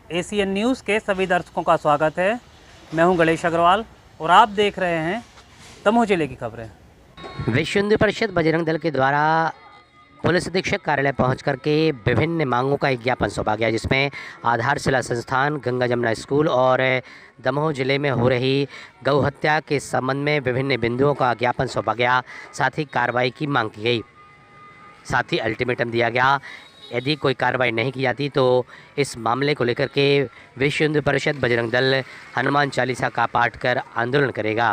ACN news के सभी दर्शकों का स्वागत है। मैं हूं गणेश अग्रवाल और आप देख रहे हैं दमोह जिले की खबरें। विश्व हिंदू परिषद बजरंग दल के द्वारा पुलिस अधीक्षक कार्यालय पहुंच करके विभिन्न मांगों का एक ज्ञापन सौंपा गया, जिसमें आधारशिला संस्थान, गंगा जमुना स्कूल और दमोह जिले में हो रही गौ हत्या के संबंध में विभिन्न बिंदुओं का ज्ञापन सौंपा गया। साथ ही कार्रवाई की मांग की गई। साथ ही अल्टीमेटम दिया गया, यदि कोई कार्रवाई नहीं की जाती तो इस मामले को लेकर के विश्व हिंदू परिषद बजरंग दल हनुमान चालीसा का पाठ कर आंदोलन करेगा।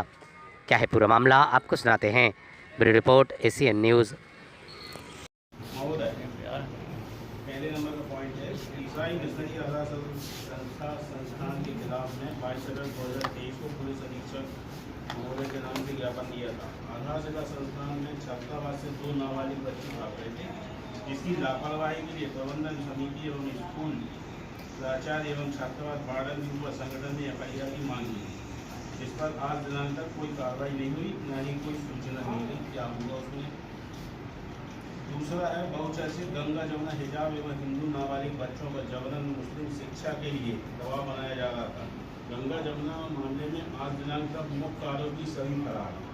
क्या है पूरा मामला, आपको सुनाते हैं। Bureau report, ACN news. पहले नंबर का पॉइंट है ईसाई मिशनरी आधार संस्थान के खिलाफ में 22 अगस्त 2023 को पुलिस अधीक्षक महोदय के नाम से ज्ञापन दिया था। आधारशिला संस्थान में छात्रावास से 2 नाबालिग बच्चे भाग रहे थे, जिसकी लापरवाही के लिए प्रबंधन समिति एवं स्कूल प्राचार्य एवं छात्रावास वार्डन के ऊपर संगठन ने FIR की मांग की, जिस पर आज दिनांक तक कोई कार्रवाई नहीं हुई, न ही कोई सूचना मिली। क्या हुआ उसमें? दूसरा है बहुचर्चित गंगा जमुना हिजाब एवं हिंदू नाबालिग बच्चों पर जबरन मुस्लिम शिक्षा के लिए दबाव बनाया जा रहा था। गंगा जमुना मामले में आज दिनांक तक मुख्य आरोपी सभी फरार हैं,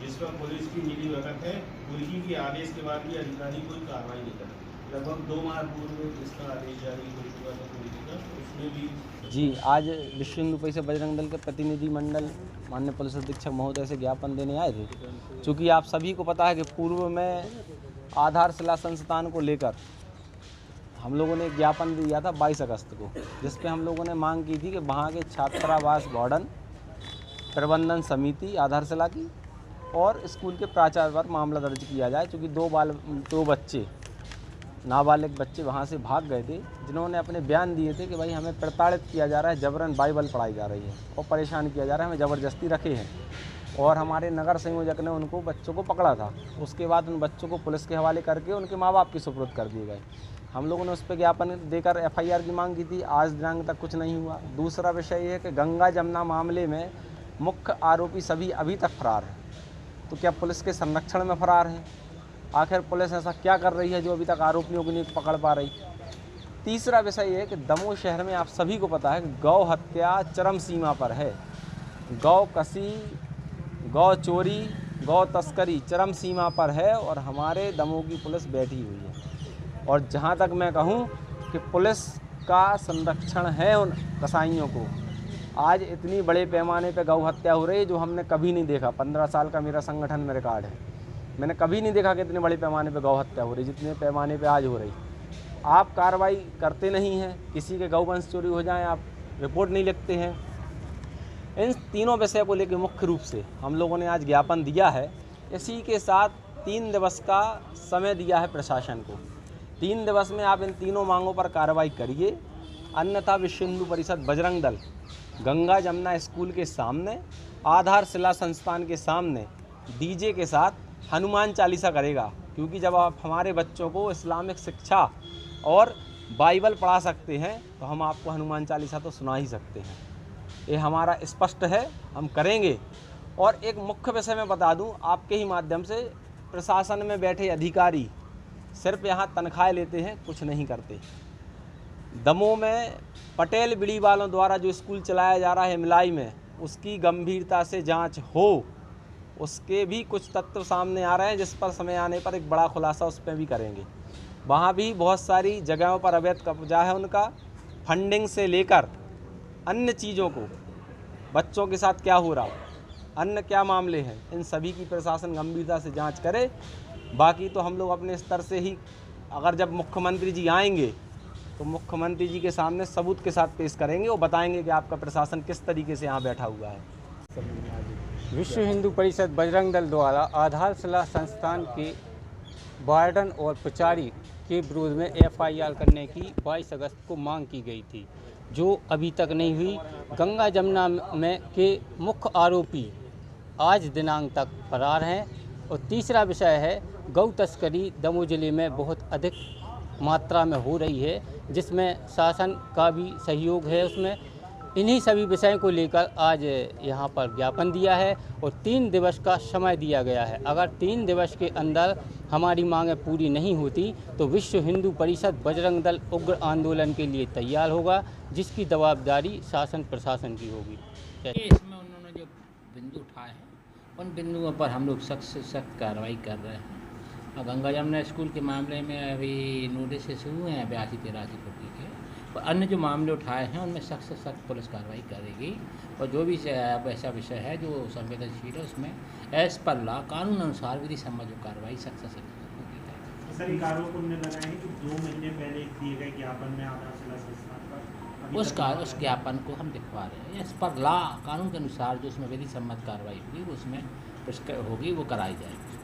जिस पर पुलिस की मिली भगत है। पुलिस के आदेश के बाद भी अधिकारी कोई कार्रवाई नहीं कर। लगभग 2 माह पूर्व इसका आदेश जारी हो चुका था पुलिस का, उसमें भी जी, आज विश्व हिंदू परिषद बजरंग दल के प्रतिनिधि मंडल माननीय पुलिस अधीक्षक महोदय से ज्ञापन देने आए थे। चूँकि आप सभी को पता है कि पूर्व में आधारशिला संस्थान को लेकर हम लोगों ने ज्ञापन दिया था 22 अगस्त को, जिस पे हम लोगों ने मांग की थी कि वहाँ के छात्रावास वार्डन, प्रबंधन समिति आधारशिला की और स्कूल के प्राचार्य पर मामला दर्ज किया जाए। चूँकि दो बच्चे नाबालिग बच्चे वहाँ से भाग गए थे, जिन्होंने अपने बयान दिए थे कि भाई हमें प्रताड़ित किया जा रहा है, जबरन बाइबल पढ़ाई जा रही है और परेशान किया जा रहा है, हमें ज़बरदस्ती रखे हैं। और हमारे नगर संयोजक ने उनको बच्चों को पकड़ा था। उसके बाद उन बच्चों को पुलिस के हवाले करके उनके माँ बाप की सुपुर्द कर दिए गए। हम लोगों ने उस पर ज्ञापन देकर FIR की मांग की थी। आज दिनांक तक कुछ नहीं हुआ। दूसरा विषय ये है कि गंगा जमुना मामले में मुख्य आरोपी सभी अभी तक फरार हैं। तो क्या पुलिस के संरक्षण में फरार हैं? आखिर पुलिस ऐसा क्या कर रही है जो अभी तक आरोपियों को नहीं पकड़ पा रही? तीसरा विषय ये है कि दमोह शहर में आप सभी को पता है कि गौ हत्या चरम सीमा पर है। गौ कसी, गौ चोरी, गौ तस्करी चरम सीमा पर है और हमारे दमोह की पुलिस बैठी हुई है। और जहाँ तक मैं कहूँ कि पुलिस का संरक्षण है उन कसाईयों को। आज इतनी बड़े पैमाने पर गौ हत्या हो रही है जो हमने कभी नहीं देखा। 15 साल का मेरा संगठन में रिकॉर्ड है, मैंने कभी नहीं देखा कि इतने बड़े पैमाने पे गौ हत्या हो रही जितने पैमाने पे आज हो रही। आप कार्रवाई करते नहीं हैं, किसी के गौवंश चोरी हो जाए आप रिपोर्ट नहीं लिखते हैं। इन तीनों विषय को लेकर मुख्य रूप से हम लोगों ने आज ज्ञापन दिया है। इसी के साथ 3 दिवस का समय दिया है प्रशासन को। 3 दिवस में आप इन तीनों मांगों पर कार्रवाई करिए, अन्यथा विश्व हिंदू परिषद बजरंग दल गंगा जमुना स्कूल के सामने, आधारशिला संस्थान के सामने DJ के साथ हनुमान चालीसा करेगा। क्योंकि जब आप हमारे बच्चों को इस्लामिक शिक्षा और बाइबल पढ़ा सकते हैं तो हम आपको हनुमान चालीसा तो सुना ही सकते हैं। ये हमारा स्पष्ट है, हम करेंगे। और एक मुख्य विषय मैं बता दूं आपके ही माध्यम से, प्रशासन में बैठे अधिकारी सिर्फ यहाँ तनख्वाह लेते हैं, कुछ नहीं करते। दमोह में पटेल बीड़ी वालों द्वारा जो स्कूल चलाया जा रहा है मिलाई में, उसकी गंभीरता से जाँच हो। उसके भी कुछ तत्व सामने आ रहे हैं, जिस पर समय आने पर एक बड़ा खुलासा उस पर भी करेंगे। वहाँ भी बहुत सारी जगहों पर अवैध कब्जा है उनका, फंडिंग से लेकर अन्य चीज़ों को, बच्चों के साथ क्या हो रहा, अन्य क्या मामले हैं, इन सभी की प्रशासन गंभीरता से जांच करे। बाकी तो हम लोग अपने स्तर से ही, अगर जब मुख्यमंत्री जी आएंगे तो मुख्यमंत्री जी के सामने सबूत के साथ पेश करेंगे और बताएंगे कि आपका प्रशासन किस तरीके से यहाँ बैठा हुआ है। विश्व हिंदू परिषद बजरंग दल द्वारा आधारशिला संस्थान के वार्डन और प्रचारी के विरोध में FIR करने की 22 अगस्त को मांग की गई थी, जो अभी तक नहीं हुई। गंगा जमुना में के मुख्य आरोपी आज दिनांक तक फरार हैं। और तीसरा विषय है गौ तस्करी दमोह जिले में बहुत अधिक मात्रा में हो रही है, जिसमें शासन का भी सहयोग है। उसमें इन्हीं सभी विषयों को लेकर आज यहाँ पर ज्ञापन दिया है और 3 दिवस का समय दिया गया है। अगर 3 दिवस के अंदर हमारी मांगें पूरी नहीं होती तो विश्व हिंदू परिषद बजरंग दल उग्र आंदोलन के लिए तैयार होगा, जिसकी जवाबदारी शासन प्रशासन की होगी। इसमें उन्होंने जो बिंदु उठाए हैं उन बिंदुओं पर हम लोग सख्त से सख्त कार्रवाई कर रहे हैं। और गंगा जमुना स्कूल के मामले में अभी नोटिस शुरू हैं 82-83 फुटी के, और अन्य जो मामले उठाए हैं उनमें सख्त से सख्त पुलिस कार्रवाई करेगी। और जो भी ऐसा विषय है जो संवेदनशील है उसमें एज पर लॉ कानून अनुसार विधि सम्मत जो कार्रवाई सख्त से सख्त होगी। सर, एक आरोप उन्होंने लगाया है कि 2 महीने पहले दिए गए ज्ञापन में आधारशिला संस्थान पर उस ज्ञापन को हम दिखवा रहे हैं। एज पर लॉ कानून के अनुसार जो उसमें विधि सम्मत कार्रवाई होगी वो उसमें होगी, वो कराई जाएगी।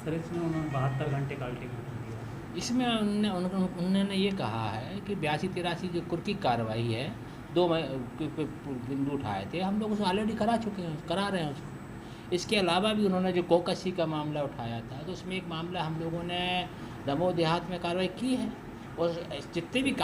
सर इसमें उन्होंने 72 घंटे का अल्टीमेटम दिया। इसमें उन्होंने ये कहा है कि 82-83 जो कुर्की कार्रवाई है 2 बिंदु उठाए थे, हम लोग उसको ऑलरेडी करा रहे हैं उसको। इसके अलावा भी उन्होंने जो कोकसी का मामला उठाया था तो उसमें एक मामला हम लोगों ने दमोह देहात में कार्रवाई की है। और जितने भी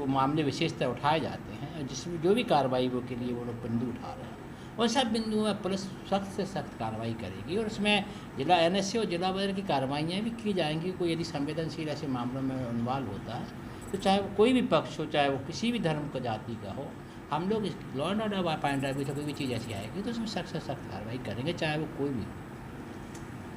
मामले विशेषतः उठाए जाते हैं जिसमें जो भी कार्रवाई वो के लिए वो लोग बिंदु उठा रहे हैं उन सब बिंदुओं में पुलिस सख्त से सख्त कार्रवाई करेगी। और उसमें जिला NSA और जिला बदर की कार्रवाइयाँ भी की जाएंगी। कोई यदि संवेदनशील ऐसे मामलों में इन्वॉल्व होता है तो चाहे वो कोई भी पक्ष हो, चाहे वो किसी भी धर्म का जाति का हो, हम लोग law and order point of view से कोई भी चीज़ ऐसी आएगी तो उसमें सख्त से सख्त कार्रवाई करेंगे, चाहे वो कोई भी हो।